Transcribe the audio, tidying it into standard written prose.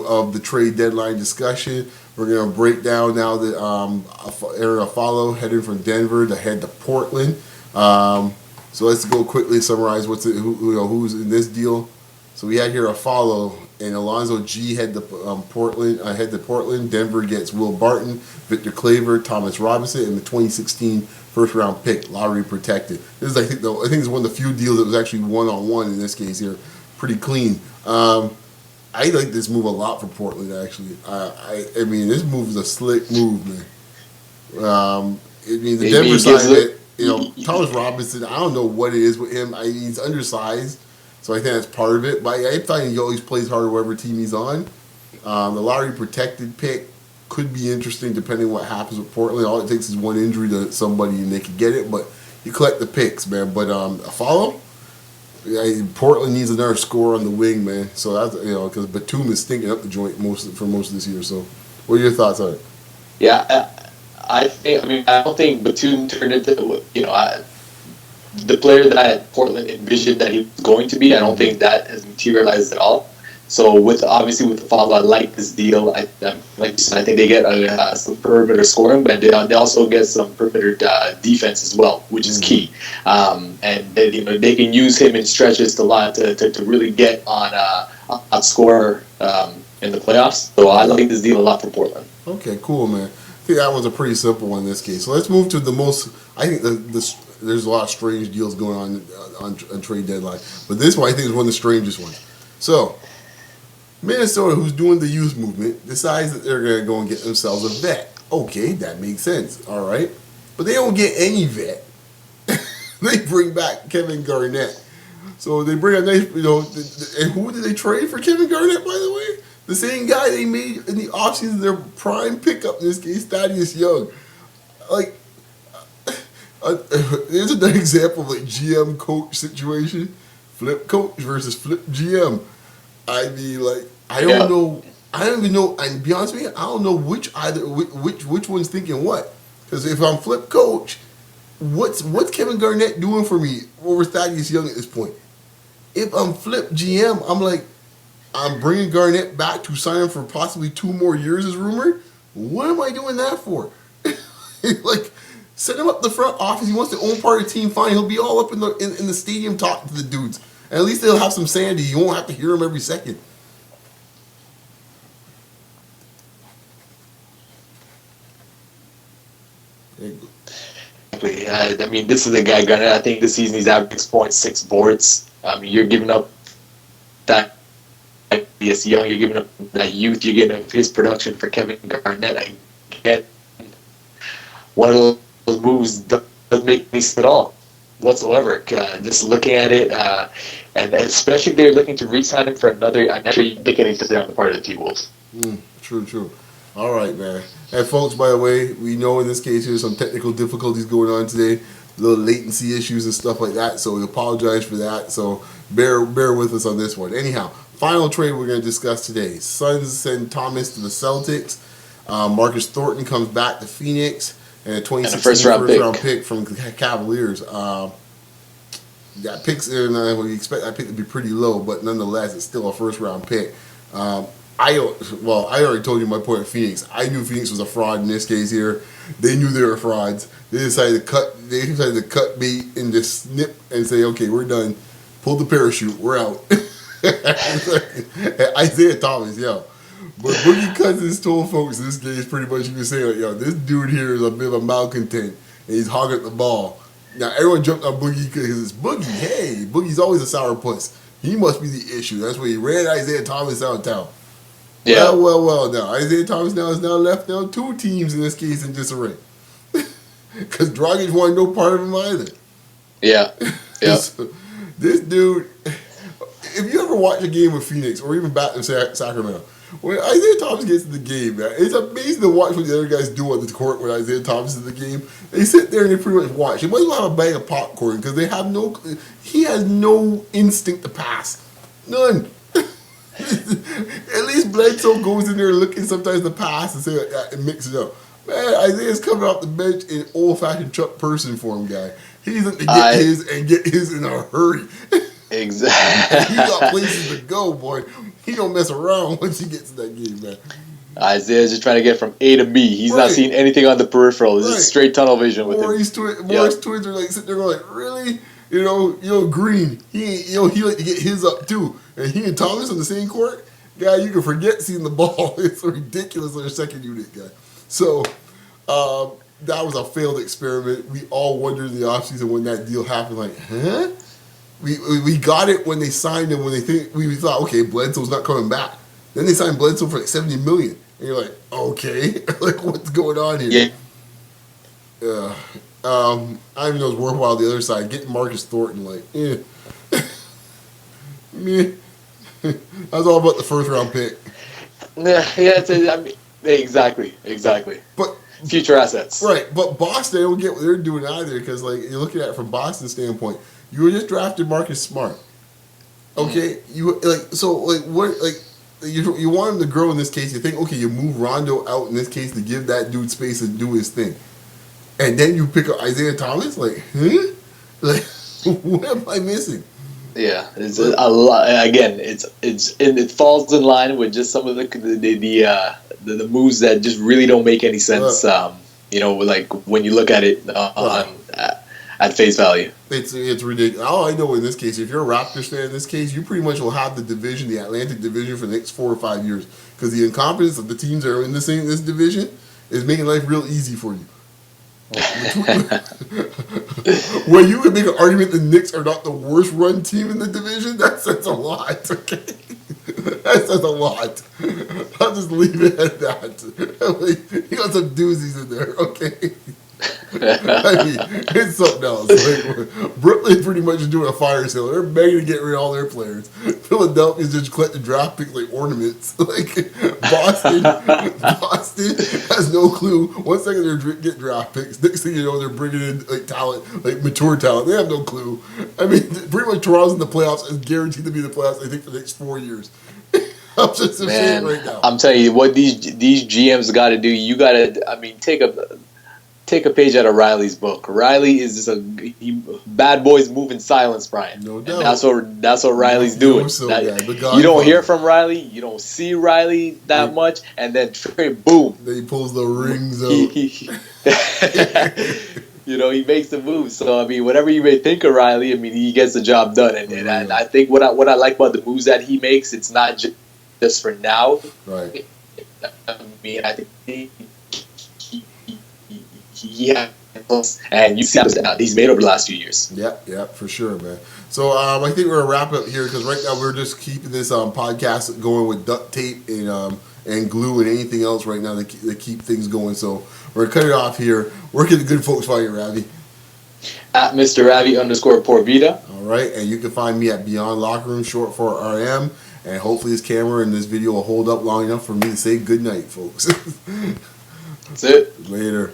of the trade deadline discussion. We're going to break down now that Aaron Affalo heading from Denver to head to Portland. So let's go quickly summarize who's in this deal. So we had here Affalo and Alonzo G head to Portland. Denver gets Will Barton, Victor Claver, Thomas Robinson, and the 2016 first round pick, lottery protected. This is I think it's one of the few deals that was actually 1-on-1 in this case here, pretty clean. I like this move a lot for Portland actually. I mean this move is a slick move, man. The Denver side, Thomas Robinson. I don't know what it is with him. He's undersized. So I think that's part of it. But I find he always plays hard whatever team he's on. The lottery protected pick could be interesting depending on what happens with Portland. All it takes is one injury to somebody and they could get it. But you collect the picks, man. But Affalo, Portland needs another scorer on the wing, man. So that's because Batum is stinking up the joint for most of this year. So what are your thoughts on it? Yeah, I don't think Batum turned into the player that Portland envisioned that he was going to be. I don't think that has materialized at all. So with Affalo, I like this deal. Like you said, I think they get some perimeter scoring, but they also get some perimeter defense as well, which is key. And they can use him in stretches a lot to really get on score in the playoffs. So I like this deal a lot for Portland. Okay, cool, man. I think that one's a pretty simple one in this case. So let's move to the most. I think there's a lot of strange deals going on trade deadline, but this one I think is one of the strangest ones. So Minnesota, who's doing the youth movement, decides that they're going to go and get themselves a vet. Okay, that makes sense. All right, but they don't get any vet. They bring back Kevin Garnett. So they bring a nice, and who did they trade for Kevin Garnett, by the way? The same guy they made in the offseason, their prime pickup in this case, Thaddeus Young. Like, there's another example of like GM coach situation, flip coach versus flip GM. I mean, like, I don't know. I don't even know. And to be honest with you, I don't know which one's thinking what. Because if I'm flip coach, what's Kevin Garnett doing for me over Thaddeus Young at this point? If I'm flip GM, I'm like, I'm bringing Garnett back to sign him for possibly 2 more years, as rumored. What am I doing that for? Like, set him up the front office. He wants to own part of the team. Fine, he'll be all up in the stadium talking to the dudes. And at least they'll have some sanity. You won't have to hear him every second. I mean, this is a guy, Garnett. I think this season he's averaging 6.6 boards. I mean, you're giving up that. Yes, young. You're giving up that youth. You're giving up his production for Kevin Garnett. I get one of those moves doesn't make any sense at all whatsoever. Just looking at it, and especially if they're looking to re-sign him for another. I'm not sure you think anything's on the part of the T-Wolves. True. All right, man. And folks, by the way, we know in this case there's some technical difficulties going on today, little latency issues and stuff like that. So we apologize for that. So bear with us on this one. Anyhow, final trade we're going to discuss today. Suns send Thomas to the Celtics. Marcus Thornton comes back to Phoenix. And a 2016 first round pick from Cavaliers. That pick's we expect that pick to be pretty low, but nonetheless, it's still a first round pick. I already told you my point of Phoenix. I knew Phoenix was a fraud in this case here. They knew they were frauds. They decided to cut bait and just snip and say, okay, we're done. Pull the parachute. We're out. Isaiah Thomas, yo. But Boogie Cousins told folks in this case pretty much he was saying, like, this dude here is a bit of a malcontent, and he's hogging the ball. Now, everyone jumped on Boogie because it's Boogie. Hey, Boogie's always a sourpuss. He must be the issue. That's why he ran Isaiah Thomas out of town. Yeah. Well, now. Isaiah Thomas now is left 2 teams in this case in disarray. Because Dragic wanted no part of him either. Yeah. So, this dude, if you ever watch a game with Phoenix or even back in Sacramento, when Isaiah Thomas gets in the game, man, it's amazing to watch what the other guys do on the court when Isaiah Thomas is in the game. They sit there and they pretty much watch. He might as well have a bag of popcorn because he has no instinct to pass. None. At least Bledsoe goes in there looking sometimes to pass and say like that and mix it up. Man, Isaiah's coming off the bench in old-fashioned Chuck Person form, guy. He's going to get his and get his in a hurry. Exactly. He got places to go, boy. He don't mess around once he gets in that game, man. Isaiah's just trying to get from A to B. He's Right. not seeing anything on the peripheral. It's Right. just straight tunnel vision with him. Morris twins are like sitting there going, like, really? Green. He like to get his up too, and he and Thomas on the same court. Guy, you can forget seeing the ball. It's ridiculous on their second unit, guy. So that was a failed experiment. We all wondered in the offseason when that deal happened, like, huh? We got it when they signed him. When we thought, okay, Bledsoe's not coming back. Then they signed Bledsoe for like $70 million, and you're like, okay, like what's going on here? Yeah. I even know it's worthwhile the other side. Getting Marcus Thornton, like, meh. That's all about the first round pick. Exactly. But Future assets. right, but Boston, I don't get what they're doing either, because like you're looking at it from Boston's standpoint. You were just drafted Marcus Smart. Okay, you you want him to grow in this case. You think, okay, you move Rondo out in this case to give that dude space to do his thing, and then you pick up Isaiah Thomas. Like, huh? Like, what am I missing? Yeah, it's a lot. Again, it falls in line with just some of the moves that just really don't make any sense. Like when you look at it at face value. It's ridiculous. All I know in this case, if you're a Raptors fan in this case, you pretty much will have the Atlantic Division for the next 4 or 5 years, because the incompetence of the teams that are in this division is making life real easy for you. Well, you can make an argument the Knicks are not the worst run team in the division. That says a lot. Okay, that says a lot. I'll just leave it at that. You got some doozies in there. Okay. I mean, it's something else. Like, Brooklyn pretty much is doing a fire sale. They're begging to get rid of all their players. Philadelphia's just collecting draft picks like ornaments. Like Boston has no clue. 1 second they're get draft picks. Next thing you know, they're bringing in like talent, like mature talent. They have no clue. I mean, pretty much Toronto's in the playoffs is guaranteed to be in the playoffs. I think for the next 4 years. I'm just saying right now. I'm telling you what these GMs got to do. You got to. I mean, take a page out of Riley's book. Riley is just bad boys move in silence, Brian. No doubt. And that's what Riley's doing. You don't hear from Riley. You don't see Riley that much, and then boom. Then he pulls the rings out. He makes the move. So I mean, whatever you may think of Riley, I mean, he gets the job done. And I think what I like about the moves that he makes, it's not just for now. Right. I mean, I think. Yeah, and you see that he's made over the last few years. Yeah, for sure, man. So I think we're gonna wrap up here, because right now we're just keeping this podcast going with duct tape and glue and anything else right now to keep things going. So we're gonna cut it off here. Where can the good folks find you, Ravi? At Mr. Ravi_Porvita. All right, and you can find me at Beyond Locker Room, short for RM. And hopefully this camera and this video will hold up long enough for me to say good night, folks. That's it. Later.